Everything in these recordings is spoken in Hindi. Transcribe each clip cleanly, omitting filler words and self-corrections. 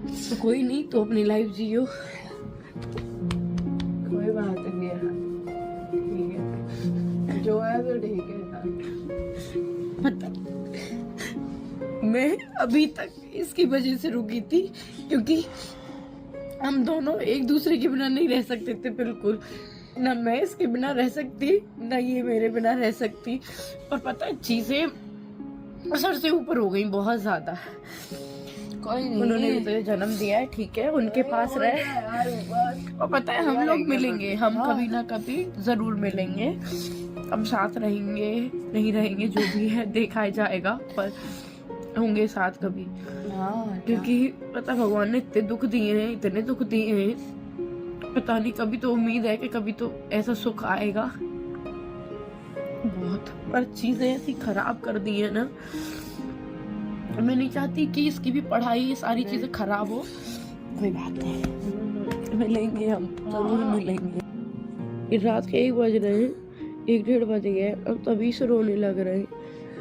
तो कोई नहीं, तो अपनी लाइफ जियो। कोई बात नहीं है, ठीक है, जो है तो ठीक है। पता मैं अभी तक इसकी वजह से रुकी थी, क्योंकि हम दोनों एक दूसरे के बिना नहीं रह सकते थे बिल्कुल। ना मैं इसके बिना रह सकती, ना ये मेरे बिना रह सकती। और पता है चीजें सर से ऊपर हो गई बहुत ज्यादा। कोई नहीं, उन्होंने भी तो जन्म दिया है, ठीक है, उनके पास रहे। और पता है हम लोग मिलेंगे, हम कभी ना कभी जरूर मिलेंगे, हम साथ रहेंगे, नहीं रहेंगे जो भी है देखा जाएगा, पर होंगे साथ कभी। क्योंकि पता भगवान ने इतने दुख दिए हैं, इतने दुख दिए हैं, पता नहीं, कभी तो उम्मीद है कि कभी तो ऐसा सुख आएगा बहुत। पर चीजें ऐसी खराब कर दी है ना, मैं नहीं चाहती कि इसकी भी पढ़ाई, ये सारी चीजें खराब हो। कोई बात नहीं, मिलेंगे, हम जरूर मिलेंगे। रात के 1 बज रहे हैं, 1 डेढ़ बज गए, अब तभी से रोने लग रहे हैं।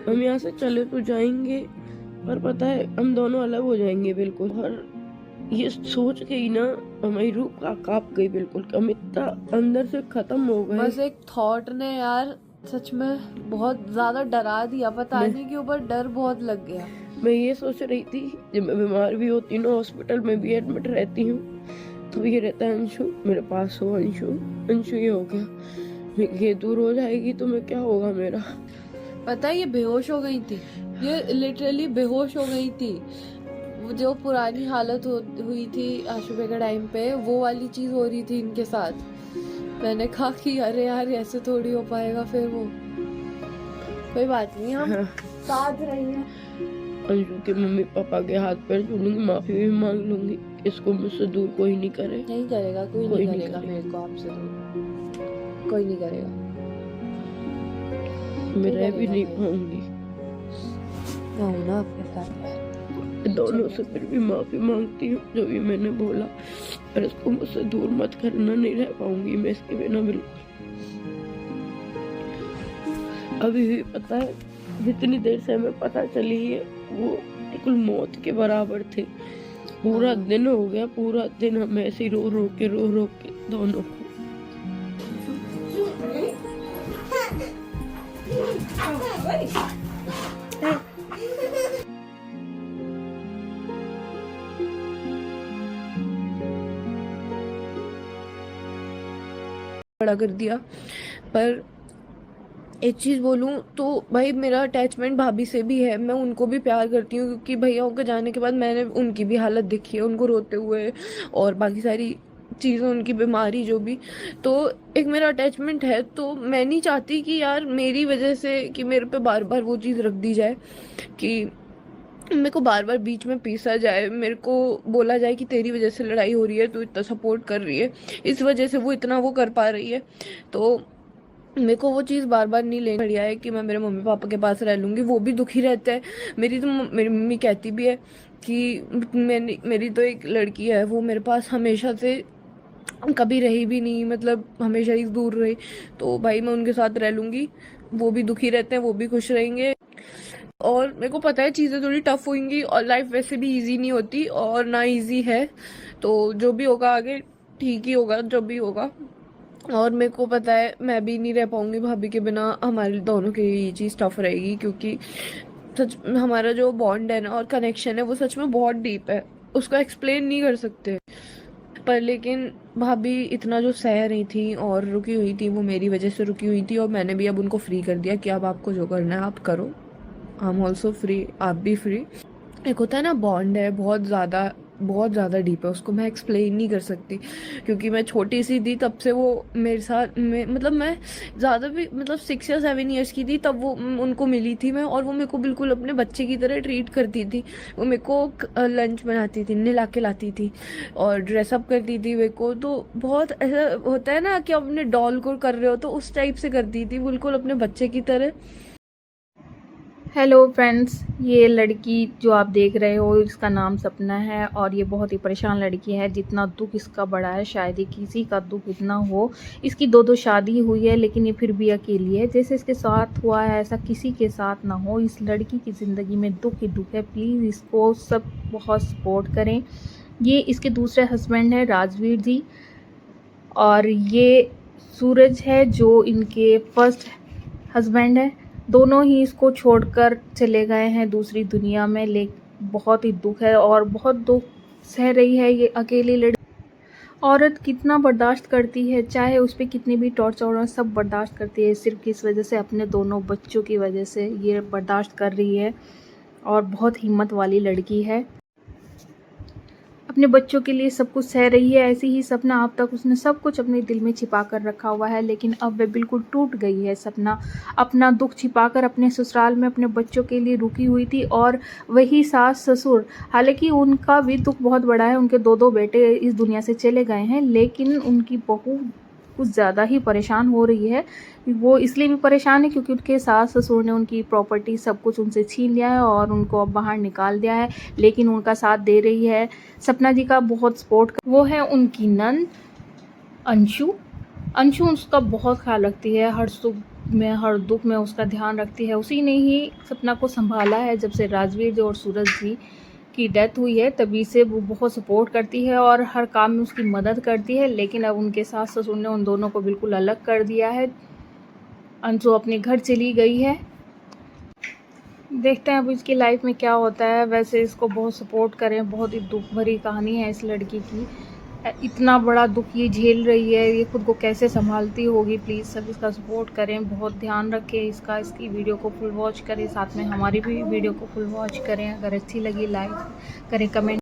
हम यहाँ से चले तो जाएंगे, पर पता है हम दोनों अलग हो जाएंगे बिल्कुल। और ये सोच के ही ना हमारी रूह कांप गई बिल्कुल, हम इतना अंदर से खत्म हो गए। बस एक थॉट ने यार सच में बहुत ज्यादा डरा दिया, पता नहीं क्यों, पर डर बहुत लग गया। मैं ये सोच रही थी, जब मैं बीमार भी होती हूँ ना, हॉस्पिटल में भी एडमिट रहती हूँ, तो ये रहता है अंशु मेरे पास हो, अंशु अंशु ये हो गया, ये दूर हो जाएगी तो मैं क्या होगा मेरा। पता है ये बेहोश हो गई थी, ये लिटरली बेहोश हो गई थी। जो पुरानी हालत हुई थी आशुबे के टाइम पे, वो वाली चीज हो रही थी इनके साथ। मैंने कहा कि अरे यार ऐसे थोड़ी हो पाएगा फिर वो। कोई बात नहीं, हम साथ रहेंगे। अंशु के मम्मी पापा के हाथ पैर छूलूंगी, माफी भी मांग लूंगी, इसको मुझसे दूर कोई नहीं करे। नहीं करेगा, कोई नहीं करेगा मेरे को आपसे दूर, कोई नहीं करेगा। मैं रह भी नहीं पाऊंगी ना आपके साथ। दोनों से फिर भी माफी मांगती हूँ जो भी मैंने बोला, पर इसको मुझसे दूर मत करना, नहीं रह पाऊंगी मैं इसके बिना बिल्कुल। अभी भी पता है जितनी देर से हमें पता चली है वो बिल्कुल मौत के बराबर थे। पूरा दिन हो गया, पूरा दिन हम ऐसे रो रो के दोनों को। बड़ा कर दिया। पर एक चीज़ बोलूँ तो भाई मेरा अटैचमेंट भाभी से भी है, मैं उनको भी प्यार करती हूँ, क्योंकि भैया के जाने के बाद मैंने उनकी भी हालत देखी है, उनको रोते हुए और बाकी सारी चीज़ें, उनकी बीमारी जो भी। तो एक मेरा अटैचमेंट है, तो मैं नहीं चाहती कि यार मेरी वजह से कि मेरे पे बार बार वो चीज़ रख दी जाए, कि मेरे को बार बार बीच में पीसा जाए, मेरे को बोला जाए कि तेरी वजह से लड़ाई हो रही है, तू इतना सपोर्ट कर रही है, इस वजह से वो इतना वो कर पा रही है। तो मेरे को वो चीज़ बार बार नहीं लेनी। बढ़िया है कि मैं मेरे मम्मी पापा के पास रह लूँगी, वो भी दुखी रहते हैं। मेरी मम्मी कहती भी है कि मेरी तो एक लड़की है, वो मेरे पास हमेशा से कभी रही भी नहीं, मतलब हमेशा ही दूर रही। तो भाई मैं उनके साथ रह लूँगी, वो भी दुखी रहते हैं, वो भी खुश रहेंगे। और मेरे को पता है चीज़ें थोड़ी टफ होंगी, और लाइफ वैसे भी इजी नहीं होती और ना इजी है, तो जो भी होगा आगे ठीक ही होगा, जो भी होगा। और मेरे को पता है मैं भी नहीं रह पाऊंगी भाभी के बिना, हमारे दोनों की ये चीज़ टफ रहेगी, क्योंकि सच हमारा जो बॉन्ड है ना और कनेक्शन है वो सच में बहुत डीप है, उसको एक्सप्लेन नहीं कर सकते। पर लेकिन भाभी इतना जो सह रही थी और रुकी हुई थी, वो मेरी वजह से रुकी हुई थी, और मैंने भी अब उनको फ्री कर दिया कि अब आपको जो करना है आप करो, आई एम ऑल्सो फ्री, आप भी फ्री। एक होता है ना बॉन्ड है बहुत ज़्यादा डीप है, उसको मैं एक्सप्लेन नहीं कर सकती, क्योंकि मैं छोटी सी थी तब से वो मेरे साथ मतलब मैं ज़्यादा भी मतलब 6 या 7 ईयर्स की थी तब वो उनको मिली थी मैं, और वो मेरे को बिल्कुल अपने बच्चे की तरह ट्रीट करती थी। वो मेरे को लंच बनाती थी, नहला के लाती थी और ड्रेसअप करती थी मेरे को, तो बहुत ऐसा होता है ना कि अपने डॉल को कर रहे हो, तो उस टाइप से करती थी बिल्कुल अपने बच्चे की तरह। हेलो फ्रेंड्स, ये लड़की जो आप देख रहे हो इसका नाम सपना है, और ये बहुत ही परेशान लड़की है। जितना दुख इसका बड़ा है शायद ही किसी का दुख इतना हो। इसकी 2 शादी हुई है, लेकिन ये फिर भी अकेली है। जैसे इसके साथ हुआ है ऐसा किसी के साथ ना हो। इस लड़की की ज़िंदगी में दुख ही दुख है। प्लीज़ इसको सब बहुत सपोर्ट करें, ये इसके दूसरे हस्बैंड है राजवीर जी, और ये सूरज है जो इनके फर्स्ट हस्बैंड है। दोनों ही इसको छोड़कर चले गए हैं दूसरी दुनिया में। बहुत ही दुख है और बहुत दुख सह रही है ये अकेली लड़की। औरत कितना बर्दाश्त करती है, चाहे उस पर कितनी भी टॉर्चर हो, सब बर्दाश्त करती है। सिर्फ किस वजह से, अपने दोनों बच्चों की वजह से ये बर्दाश्त कर रही है, और बहुत हिम्मत वाली लड़की है। अपने बच्चों के लिए सब कुछ सह रही है। ऐसी ही सपना अब तक उसने सब कुछ अपने दिल में छिपा कर रखा हुआ है, लेकिन अब वह बिल्कुल टूट गई है। सपना अपना दुख छिपाकर अपने ससुराल में अपने बच्चों के लिए रुकी हुई थी, और वही सास ससुर, हालांकि उनका भी दुख बहुत बड़ा है, उनके दो बेटे इस दुनिया से चले गए हैं, लेकिन उनकी बहू कुछ ज़्यादा ही परेशान हो रही है। वो इसलिए भी परेशान है क्योंकि उनके सास ससुर ने उनकी प्रॉपर्टी सब कुछ उनसे छीन लिया है और उनको अब बाहर निकाल दिया है, लेकिन उनका साथ दे रही है, सपना जी का बहुत सपोर्ट। वो है उनकी नंद अंशु। अंशु उसका बहुत ख्याल रखती है, हर सुख में हर दुख में उसका ध्यान रखती है। उसी ने ही सपना को संभाला है। जब से राजवीर जी और सूरज जी की डेथ हुई है तभी से वो बहुत सपोर्ट करती है और हर काम में उसकी मदद करती है, लेकिन अब उनके सास ससुर ने उन दोनों को बिल्कुल अलग कर दिया है। अंशु अपने घर चली गई है। देखते हैं अब इसकी लाइफ में क्या होता है। वैसे इसको बहुत सपोर्ट करें, बहुत ही दुख भरी कहानी है इस लड़की की। इतना बड़ा दुख ये झेल रही है, ये खुद को कैसे संभालती होगी। प्लीज़ सब इसका सपोर्ट करें, बहुत ध्यान रखें इसकी वीडियो को फुल वॉच करें, साथ में हमारी भी वीडियो को फुल वॉच करें। अगर अच्छी लगी लाइक करें, कमेंट